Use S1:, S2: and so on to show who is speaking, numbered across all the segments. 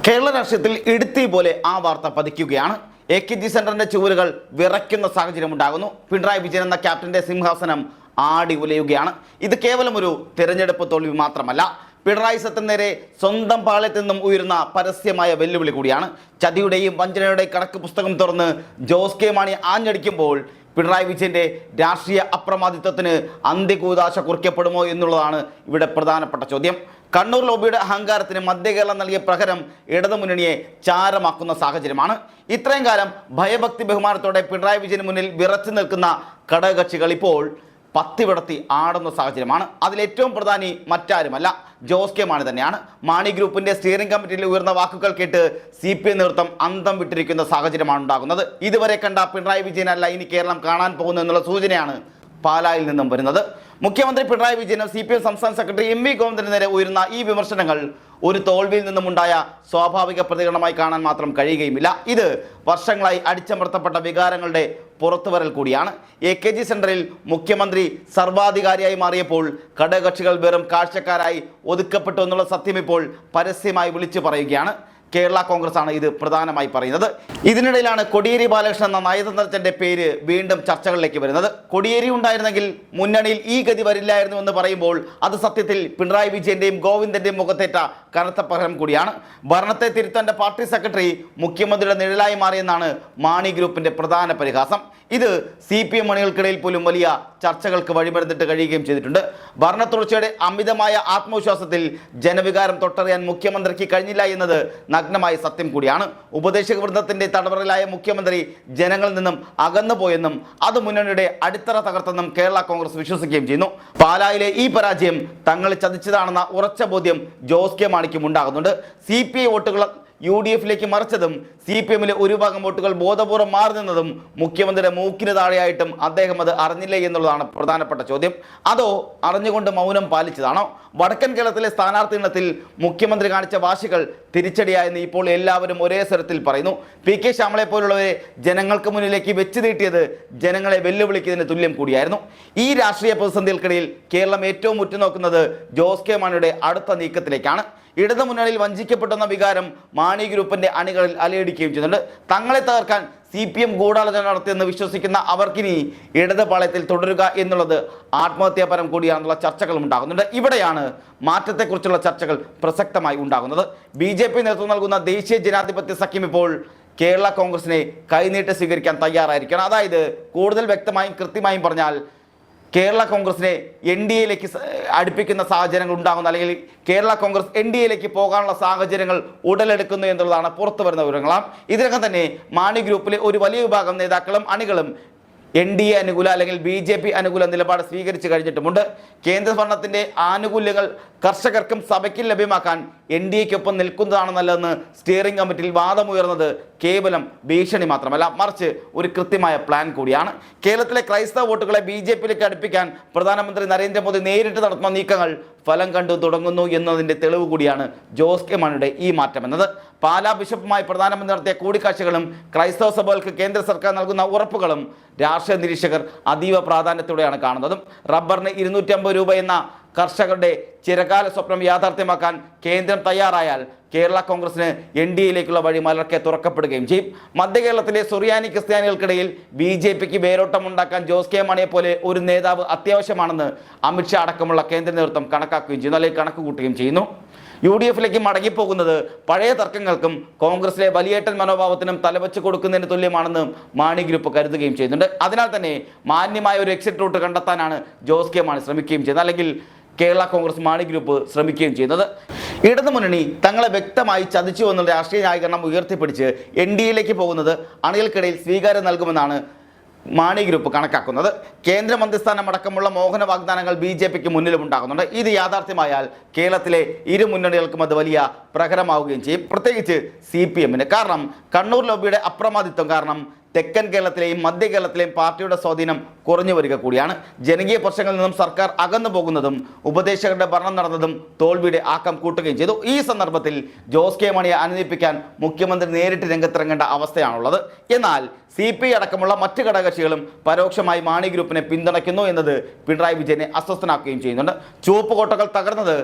S1: കേരള രാഷ്ട്രീയത്തിൽ ഇടുത്തി പോലെ ആ വാർത്ത പതിക്കുകയാണ്. AKG സെന്ററിന്റെ ചുവരുകൾ വിറയ്ക്കുന്ന സാഹചര്യം ഉണ്ടാകുന്നു. പിണറായി വിജയൻ എന്ന ക്യാപ്റ്റന്റെ സിംഹാസനം ആടി ഉലയുകയാണ്. ഇത് കേവലം ഒരു തിരഞ്ഞെടുപ്പ് തോൽവി മാത്രമല്ല, പിണറായി സത്തിന് നേരെ സ്വന്തം പാളയത്തിൽ നിന്നും ഉയരുന്ന പരസ്യമായ വെല്ലുവിളി കൂടിയാണ്. ചതിയുടെയും വഞ്ചനയുടെയും കണക്ക് പുസ്തകം തുറന്ന് ജോസ് കെ മാണി ആഞ്ഞടിക്കുമ്പോൾ പിണറായി വിജയന്റെ രാഷ്ട്രീയ അപ്രമാദിത്വത്തിന് അന്ത്യകൂദാശ കുറിക്കപ്പെടുമോ എന്നുള്ളതാണ് ഇവിടെ പ്രധാനപ്പെട്ട ചോദ്യം. കണ്ണൂർ ലോബിയുടെ അഹങ്കാരത്തിന് മധ്യകേരളം നൽകിയ പ്രഹരം ഇടതുമുന്നണിയെ ചാരമാക്കുന്ന സാഹചര്യമാണ്. ഇത്രയും കാലം ഭയഭക്തി ബഹുമാനത്തോടെ പിണറായി വിജയന് മുന്നിൽ വിറച്ചു നിൽക്കുന്ന ഘടകകക്ഷികൾ ഇപ്പോൾ പത്തിവിടത്തി ആടുന്ന സാഹചര്യമാണ്. അതിലേറ്റവും പ്രധാനി മറ്റാരുമല്ല, ജോസ് കെ മാണി തന്നെയാണ്. മാണി ഗ്രൂപ്പിന്റെ സ്റ്റിയറിംഗ് കമ്മിറ്റിയിൽ ഉയർന്ന വാക്കുകൾ കേട്ട് CPI നേതൃത്വം അന്തം വിട്ടിരിക്കുന്ന സാഹചര്യമാണ് ഉണ്ടാകുന്നത്. ഇതുവരെ കണ്ട പിണറായി വിജയനല്ല ഇനി കേരളം കാണാൻ പോകുന്നു എന്നുള്ള സൂചനയാണ് പാലായിൽ നിന്നും വരുന്നത്. മുഖ്യമന്ത്രി പിണറായി വിജയനും CPM സംസ്ഥാന സെക്രട്ടറി MV ഗോവിന്ദന് നേരെ ഉയരുന്ന ഈ വിമർശനങ്ങൾ ഒരു തോൽവിയിൽ നിന്നുമുണ്ടായ സ്വാഭാവിക പ്രതികരണമായി കാണാൻ മാത്രം കഴിയുകയുമില്ല. ഇത് വർഷങ്ങളായി അടിച്ചമർത്തപ്പെട്ട വികാരങ്ങളുടെ പുറത്തുവരൽ കൂടിയാണ്. AKG സെന്ററിൽ മുഖ്യമന്ത്രി സർവാധികാരിയായി മാറിയപ്പോൾ ഘടകകക്ഷികൾ വെറും കാഴ്ചക്കാരായി ഒതുക്കപ്പെട്ടു എന്നുള്ള സത്യം ഇപ്പോൾ പരസ്യമായി വിളിച്ചു പറയുകയാണ്. കേരള കോൺഗ്രസ് ആണ് ഇത് പ്രധാനമായി പറയുന്നത്. ഇതിനിടയിലാണ് കോടിയേരി ബാലകൃഷ്ണൻ എന്ന നയതന്ത്രജ്ഞന്റെ പേര് വീണ്ടും ചർച്ചകളിലേക്ക് വരുന്നത്. കോടിയേരി ഉണ്ടായിരുന്നെങ്കിൽ മുന്നണിയിൽ ഈ ഗതി വരില്ലായിരുന്നു എന്ന് പറയുമ്പോൾ അത് സത്യത്തിൽ പിണറായി വിജയന്റെയും ഗോവിന്ദന്റെയും മുഖത്തേറ്റ കനത്ത പ്രഹരം കൂടിയാണ്. ഭരണത്തെ തിരുത്താൻ്റെ പാർട്ടി സെക്രട്ടറി മുഖ്യമന്ത്രിയുടെ നിഴലായി മാറിയെന്നാണ് മാണി ഗ്രൂപ്പിന്റെ പ്രധാന പരിഹാസം. ഇത് CPM മണികൾക്കിടയിൽ പോലും വലിയ ചർച്ചകൾക്ക് വഴിമരുന്നിട്ട് കഴിയുകയും ചെയ്തിട്ടുണ്ട്. ഭരണ തുടർച്ചയുടെ അമിതമായ ആത്മവിശ്വാസത്തിൽ ജനവികാരം തൊട്ടറിയാൻ മുഖ്യമന്ത്രിക്ക് കഴിഞ്ഞില്ല എന്നത് നഗ്നമായ സത്യം കൂടിയാണ്. ഉപദേശക വൃന്ദത്തിന്റെ തടവറയിലായ മുഖ്യമന്ത്രി ജനങ്ങളിൽ നിന്നും അകന്നുപോയെന്നും അത് മുന്നണിയുടെ അടിത്തറ തകർത്തെന്നും കേരള കോൺഗ്രസ് വിശ്വസിക്കുകയും ചെയ്യുന്നു. പാലായിലെ ഈ പരാജയം തങ്ങളെ ചതിച്ചതാണെന്ന ഉറച്ച ബോധ്യം ജോസ് കെ മാണിക്കും ഉണ്ടാകുന്നുണ്ട്. CPI വോട്ടുകൾ UDF-ലേക്ക് മറിച്ചതും CPM-ലെ ഒരു ഭാഗം വോട്ടുകൾ ബോധപൂർവ്വം മാറി നിന്നതും മുഖ്യമന്ത്രിയുടെ മൂക്കിന് താഴെയായിട്ടും അദ്ദേഹം അത് അറിഞ്ഞില്ലേ എന്നുള്ളതാണ് പ്രധാനപ്പെട്ട ചോദ്യം. അതോ അറിഞ്ഞുകൊണ്ട് മൗനം പാലിച്ചതാണോ? വടക്കൻ കേരളത്തിലെ സ്ഥാനാർത്ഥി മുഖ്യമന്ത്രി കാണിച്ച വാശികൾ തിരിച്ചടിയായെന്ന് ഇപ്പോൾ എല്ലാവരും ഒരേ സ്വരത്തിൽ പറയുന്നു. PK ശ്യാമളെ പോലുള്ളവരെ ജനങ്ങൾക്ക് മുന്നിലേക്ക് വെച്ച് നീട്ടിയത് ജനങ്ങളെ വെല്ലുവിളിക്കുന്നതിന് തുല്യം കൂടിയായിരുന്നു. ഈ രാഷ്ട്രീയ പ്രതിസന്ധികൾക്കിടയിൽ കേരളം ഏറ്റവും ഉറ്റുനോക്കുന്നത് ജോസ് കെ മാണിയുടെ അടുത്ത നീക്കത്തിലേക്കാണ്. ഇടതു മുന്നണിയിൽ വഞ്ചിക്കപ്പെട്ടെന്ന വികാരം മാണി ഗ്രൂപ്പിന്റെ അണികളിൽ അലയടിക്കുകയും ചെയ്യുന്നുണ്ട്. തങ്ങളെ തകർക്കാൻ CPM ഗൂഢാലോചന നടത്തിയെന്ന് വിശ്വസിക്കുന്ന അവർക്കിനി ഇടത് പാളയത്തിൽ തുടരുക എന്നുള്ളത് ആത്മഹത്യാപരം കൂടിയാണെന്നുള്ള ചർച്ചകളും ഉണ്ടാകുന്നുണ്ട്. ഇവിടെയാണ് മാറ്റത്തെക്കുറിച്ചുള്ള ചർച്ചകൾ പ്രസക്തമായി ഉണ്ടാകുന്നത്. BJP നേതൃത്വം നൽകുന്ന ദേശീയ ജനാധിപത്യ സഖ്യം ഇപ്പോൾ കേരള കോൺഗ്രസിനെ കൈനീട്ട് സ്വീകരിക്കാൻ തയ്യാറായിരിക്കണം. അതായത് കൂടുതൽ വ്യക്തമായും കൃത്യമായും പറഞ്ഞാൽ കേരള കോൺഗ്രസിനെ NDA-യിലേക്ക് അടുപ്പിക്കുന്ന സാഹചര്യങ്ങൾ ഉണ്ടാകുന്നു, അല്ലെങ്കിൽ കേരള കോൺഗ്രസ് NDA-യിലേക്ക് പോകാനുള്ള സാഹചര്യങ്ങൾ ഉടലെടുക്കുന്നു എന്നുള്ളതാണ് പുറത്തു വരുന്ന വിവരങ്ങളാണ്. ഇതിനകം തന്നെ മാണി ഗ്രൂപ്പിലെ ഒരു വലിയ വിഭാഗം നേതാക്കളും അണികളും NDA അനുകൂല അല്ലെങ്കിൽ BJP അനുകൂല നിലപാട് സ്വീകരിച്ചു കഴിഞ്ഞിട്ടുമുണ്ട്. കേന്ദ്ര ഭരണത്തിന്റെ ആനുകൂല്യങ്ങൾ കർഷകർക്കും സഭയ്ക്കും ലഭ്യമാക്കാൻ NDA-ക്കൊപ്പം നിൽക്കുന്നതാണ് നല്ലതെന്ന് സ്റ്റിയറിംഗ് കമ്മിറ്റിയിൽ വാദമുയർന്നത് കേവലം ഭീഷണി മാത്രമല്ല, മറിച്ച് ഒരു കൃത്യമായ പ്ലാൻ കൂടിയാണ്. കേരളത്തിലെ ക്രൈസ്തവ വോട്ടുകളെ BJP-യിലേക്ക് അടുപ്പിക്കാൻ പ്രധാനമന്ത്രി നരേന്ദ്രമോദി നേരിട്ട് നടത്തുന്ന നീക്കങ്ങൾ ഫലം കണ്ടു തുടങ്ങുന്നു എന്നതിൻ്റെ തെളിവ് കൂടിയാണ് ജോസ് കെ മാണിയുടെ ഈ മാറ്റം എന്നത്. പാലാ ബിഷപ്പുമായി പ്രധാനമന്ത്രി നടത്തിയ കൂടിക്കാഴ്ചകളും ക്രൈസ്തവ സഭകൾക്ക് കേന്ദ്ര സർക്കാർ നൽകുന്ന ഉറപ്പുകളും രാഷ്ട്രീയ നിരീക്ഷകർ അതീവ പ്രാധാന്യത്തോടെയാണ് കാണുന്നതും. റബ്ബറിന് 250 രൂപ എന്ന കർഷകരുടെ ചിരകാല സ്വപ്നം യാഥാർത്ഥ്യമാക്കാൻ കേന്ദ്രം തയ്യാറായാൽ കേരള കോൺഗ്രസിന് NDA-യിലേക്കുള്ള വഴി മലർക്കെ തുറക്കപ്പെടുകയും ചെയ്യും. മധ്യകേരളത്തിലെ സുറിയാനി ക്രിസ്ത്യാനികൾക്കിടയിൽ BJP-ക്ക് വേരോട്ടമുണ്ടാക്കാൻ ജോസ് കെ മാണിയെ പോലെ ഒരു നേതാവ് അത്യാവശ്യമാണെന്ന് അമിത്ഷാ അടക്കമുള്ള കേന്ദ്ര നേതൃത്വം കണക്കാക്കുകയും ചെയ്യുന്നു, അല്ലെങ്കിൽ കണക്ക് കൂട്ടുകയും ചെയ്യുന്നു. UDF-ലേക്ക് മടങ്ങിപ്പോകുന്നത് പഴയ തർക്കങ്ങൾക്കും കോൺഗ്രസിലെ വലിയേട്ടൻ മനോഭാവത്തിനും തലവെച്ച് കൊടുക്കുന്നതിന് തുല്യമാണെന്ന് മാണി ഗ്രൂപ്പ് കരുതുകയും ചെയ്യുന്നുണ്ട്. അതിനാൽ തന്നെ മാന്യമായ ഒരു എക്സിറ്റ് റൂട്ട് കണ്ടെത്താനാണ് ജോസ് കെ മാണി ശ്രമിക്കുകയും ചെയ്യുന്നത്, അല്ലെങ്കിൽ കേരള കോൺഗ്രസ് മാണി ഗ്രൂപ്പ് ശ്രമിക്കുകയും ചെയ്യുന്നത്. ഇടതുമുന്നണി തങ്ങളെ വ്യക്തമായി ചതിച്ചു എന്നുള്ള രാഷ്ട്രീയ ന്യായീകരണം ഉയർത്തിപ്പിടിച്ച് NDA-യിലേക്ക് പോകുന്നത് അണികൾക്കിടയിൽ സ്വീകാര്യം നൽകുമെന്നാണ് മാണി ഗ്രൂപ്പ് കണക്കാക്കുന്നത്. കേന്ദ്രമന്ത്രിസ്ഥാനം അടക്കമുള്ള മോഹന വാഗ്ദാനങ്ങൾ BJP-ക്ക് മുന്നിലും ഉണ്ടാകുന്നുണ്ട്. ഇത് യാഥാർത്ഥ്യമായാൽ കേരളത്തിലെ ഇരു മുന്നണികൾക്കും അത് വലിയ പ്രഹരമാവുകയും ചെയ്യും, പ്രത്യേകിച്ച് CPM-ന്. കാരണം കണ്ണൂർ ലോബിയുടെ അപ്രമാദിത്വം കാരണം തെക്കൻ കേരളത്തിലെയും മധ്യ കേരളത്തിലെയും പാർട്ടിയുടെ സ്വാധീനം കുറഞ്ഞു വരിക കൂടിയാണ്. ജനകീയ പ്രശ്നങ്ങളിൽ നിന്നും സർക്കാർ അകന്നു പോകുന്നതും ഉപദേശകരുടെ ഭരണം നടന്നതും തോൽവിയുടെ ആക്കം കൂട്ടുകയും ചെയ്തു. ഈ സന്ദർഭത്തിൽ ജോസ് കെ മാണിയെ അനുനയിപ്പിക്കാൻ മുഖ്യമന്ത്രി നേരിട്ട് രംഗത്തിറങ്ങേണ്ട അവസ്ഥയാണുള്ളത്. എന്നാൽ CPI അടക്കമുള്ള മറ്റ് ഘടകകക്ഷികളും പരോക്ഷമായി മാണി ഗ്രൂപ്പിനെ പിന്തുണയ്ക്കുന്നു എന്നത് പിണറായി വിജയനെ അസ്വസ്ഥനാക്കുകയും ചെയ്യുന്നുണ്ട്. ചുവപ്പ് കോട്ടകൾ തകർന്നത്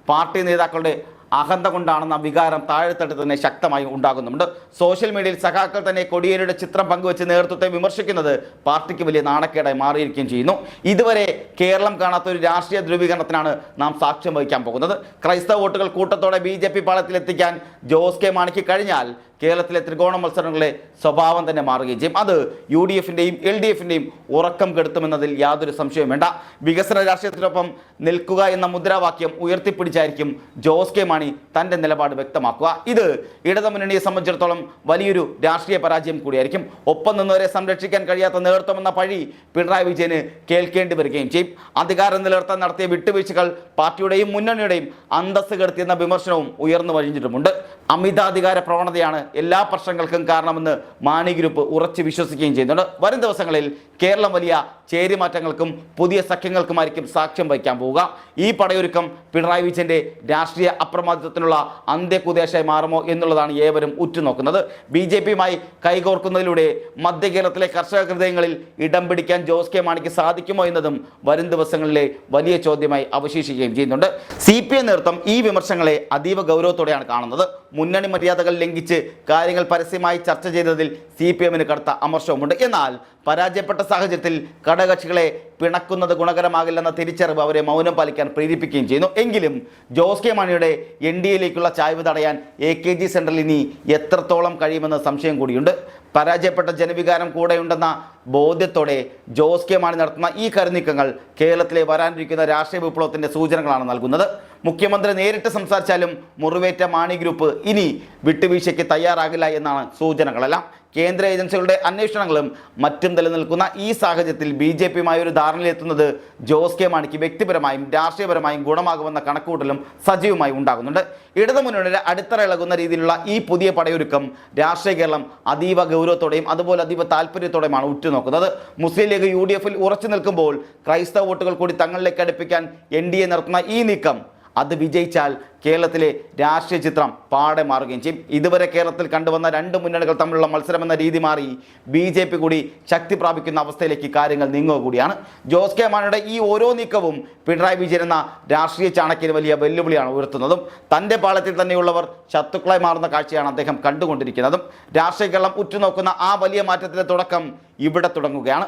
S1: പാർട്ടി നേതാക്കളുടെ അഹന്ത കൊണ്ടാണെന്ന വികാരം താഴെത്തട്ടിൽ തന്നെ ശക്തമായി ഉണ്ടാകുന്നുണ്ട്. സോഷ്യൽ മീഡിയയിൽ സഖാക്കൾ തന്നെ കോടിയേരിയുടെ ചിത്രം പങ്കുവച്ച് നേതൃത്വത്തെ വിമർശിക്കുന്നത് പാർട്ടിക്ക് വലിയ നാണക്കേടായി മാറിയിരിക്കുകയും ചെയ്യുന്നു. ഇതുവരെ കേരളം കാണാത്ത ഒരു രാഷ്ട്രീയ ധ്രുവീകരണത്തിനാണ് നാം സാക്ഷ്യം വഹിക്കാൻ പോകുന്നത്. ക്രൈസ്തവ വോട്ടുകൾ കൂട്ടത്തോടെ BJP പാളത്തിലെത്തിക്കാൻ ജോസ് കെ മാണിക്ക് കഴിഞ്ഞാൽ കേരളത്തിലെ ത്രികോണ മത്സരങ്ങളുടെ സ്വഭാവം തന്നെ മാറുകയും ചെയ്യും. അത് UDFിൻ്റെയും LDFിൻ്റെയും ഉറക്കം കെടുത്തുമെന്നതിൽ യാതൊരു സംശയവും വേണ്ട. വികസന രാഷ്ട്രീയത്തിനൊപ്പം നിൽക്കുക എന്ന മുദ്രാവാക്യം ഉയർത്തിപ്പിടിച്ചായിരിക്കും ജോസ് കെ മാണി തൻ്റെ നിലപാട് വ്യക്തമാക്കുക. ഇത് ഇടതുമുന്നണിയെ സംബന്ധിച്ചിടത്തോളം വലിയൊരു രാഷ്ട്രീയ പരാജയം കൂടിയായിരിക്കും. ഒപ്പം നിന്നവരെ സംരക്ഷിക്കാൻ കഴിയാത്ത നേതൃത്വമെന്ന പഴി പിണറായി വിജയന് കേൾക്കേണ്ടി വരികയും ചെയ്യും. അധികാരം നിലനിർത്താൻ നടത്തിയ വിട്ടുവീഴ്ചകൾ പാർട്ടിയുടെയും മുന്നണിയുടെയും അന്തസ്സ് കെടുത്തിയെന്ന വിമർശനവും ഉയർന്നു വഴിഞ്ഞിട്ടുമുണ്ട്. അമിതാധികാര പ്രവണതയാണ് എല്ലാ പ്രശ്നങ്ങൾക്കും കാരണമെന്ന് മാണി ഗ്രൂപ്പ് ഉറച്ചു വിശ്വസിക്കുകയും ചെയ്യുന്നുണ്ട്. വരും ദിവസങ്ങളിൽ കേരളം വലിയ ചേരിമാറ്റങ്ങൾക്കും പുതിയ സഖ്യങ്ങൾക്കുമായിരിക്കും സാക്ഷ്യം വഹിക്കാൻ പോവുക. ഈ പടയൊരുക്കം പിണറായി വിജയന്റെ രാഷ്ട്രീയ അപ്രമാദിത്വത്തിനുള്ള അന്ത്യകുദേശമായി മാറുമോ എന്നുള്ളതാണ് ഏവരും ഉറ്റുനോക്കുന്നത്. BJPയുമായി കൈകോർക്കുന്നതിലൂടെ മധ്യ കേരളത്തിലെ കർഷക ഹൃദയങ്ങളിൽ ഇടം പിടിക്കാൻ ജോസ് കെ മാണിക്ക് സാധിക്കുമോ എന്നതും വരും ദിവസങ്ങളിലെ വലിയ ചോദ്യമായി അവശേഷിക്കുകയും ചെയ്യുന്നുണ്ട്. CPM നേതൃത്വം ഈ വിമർശനങ്ങളെ അതീവ ഗൗരവത്തോടെയാണ് കാണുന്നത്. മുന്നണി മര്യാദകൾ ലംഘിച്ച് കാര്യങ്ങൾ പരസ്യമായി ചർച്ച ചെയ്തതിൽ CPMന് കടുത്ത അമർഷവുമുണ്ട്. എന്നാൽ പരാജയപ്പെട്ട സാഹചര്യത്തിൽ ഘടകകക്ഷികളെ പിണക്കുന്നത് ഗുണകരമാകില്ലെന്ന തിരിച്ചറിവ് അവരെ മൗനം പാലിക്കാൻ പ്രേരിപ്പിക്കുകയും ചെയ്യുന്നു. എങ്കിലും ജോസ് കെ മാണിയുടെ NDAയിലേക്കുള്ള ചായ്വ് തടയാൻ AKG സെൻട്രൽ ഇനി എത്രത്തോളം കഴിയുമെന്ന് സംശയം കൂടിയുണ്ട്. പരാജയപ്പെട്ട ജനവികാരം കൂടെയുണ്ടെന്ന ബോധ്യത്തോടെ ജോസ് കെ മാണി നടത്തുന്ന ഈ കരുനീക്കങ്ങൾ കേരളത്തിലെ വരാനിരിക്കുന്ന രാഷ്ട്രീയ വിപ്ലവത്തിൻ്റെ സൂചനകളാണ് നൽകുന്നത്. മുഖ്യമന്ത്രി നേരിട്ട് സംസാരിച്ചാലും മുറിവേറ്റ മാണി ഗ്രൂപ്പ് ഇനി വിട്ടുവീഴ്ചയ്ക്ക് തയ്യാറാകില്ല എന്നാണ് സൂചനകളെല്ലാം. കേന്ദ്ര ഏജൻസികളുടെ അന്വേഷണങ്ങളും മറ്റും നിലനിൽക്കുന്ന ഈ സാഹചര്യത്തിൽ BJPയുമായി ഒരു ധാരണയിലെത്തുന്നത് ജോസ് കെ മാണിക്ക് വ്യക്തിപരമായും രാഷ്ട്രീയപരമായും ഗുണമാകുമെന്ന കണക്കുകൂട്ടലും സജീവമായി ഉണ്ടാകുന്നുണ്ട്. ഇടതുമുന്നണിയുടെ അടിത്തറ ഇളകുന്ന രീതിയിലുള്ള ഈ പുതിയ പടയൊരുക്കം രാഷ്ട്രീയ കേരളം അതീവ ഗൗരവത്തോടെയും അതുപോലെ അതീവ താല്പര്യത്തോടെയുമാണ് ഉറ്റുനോക്കുന്നത്. മുസ്ലിം ലീഗ് UDFിൽ ഉറച്ചു നിൽക്കുമ്പോൾ ക്രൈസ്തവ വോട്ടുകൾ കൂടി തങ്ങളിലേക്ക് അടുപ്പിക്കാൻ NDA നടത്തുന്ന ഈ നീക്കം അത് വിജയിച്ചാൽ കേരളത്തിലെ രാഷ്ട്രീയ ചിത്രം പാടെ മാറുകയും ചെയ്യും. ഇതുവരെ കേരളത്തിൽ കണ്ടുവന്ന രണ്ട് മുന്നണികൾ തമ്മിലുള്ള മത്സരമെന്ന രീതി മാറി BJP കൂടി ശക്തി പ്രാപിക്കുന്ന അവസ്ഥയിലേക്ക് കാര്യങ്ങൾ നീങ്ങുക കൂടിയാണ്. ജോസ് കെ മാണിയുടെ ഈ ഓരോ നീക്കവും പിണറായി വിജയൻ എന്ന രാഷ്ട്രീയ ചാണക്യന് വലിയ വെല്ലുവിളിയാണ് ഉയർത്തുന്നതും. തൻ്റെ പാളത്തിൽ തന്നെയുള്ളവർ ശത്രുക്കളായി മാറുന്ന കാഴ്ചയാണ് അദ്ദേഹം കണ്ടുകൊണ്ടിരിക്കുന്നതും. രാഷ്ട്രീയ കേരളം ഉറ്റുനോക്കുന്ന ആ വലിയ മാറ്റത്തിൻ്റെ തുടക്കം ഇവിടെ തുടങ്ങുകയാണ്.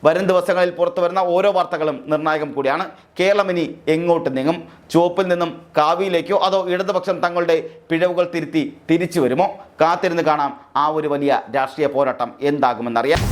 S1: വരും ദിവസങ്ങളിൽ പുറത്തു വരുന്ന ഓരോ വാർത്തകളും നിർണായകം കൂടിയാണ്. കേരളം ഇനി എങ്ങോട്ട് നീങ്ങും? ചുവപ്പിൽ നിന്നും കാവിയിലേക്കോ അതോ ഇടതുപക്ഷം തങ്ങളുടെ പിഴവുകൾ തിരുത്തി തിരിച്ചു വരുമോ? കാത്തിരുന്ന് കാണാം ആ ഒരു വലിയ രാഷ്ട്രീയ പോരാട്ടം എന്താകുമെന്നറിയാം.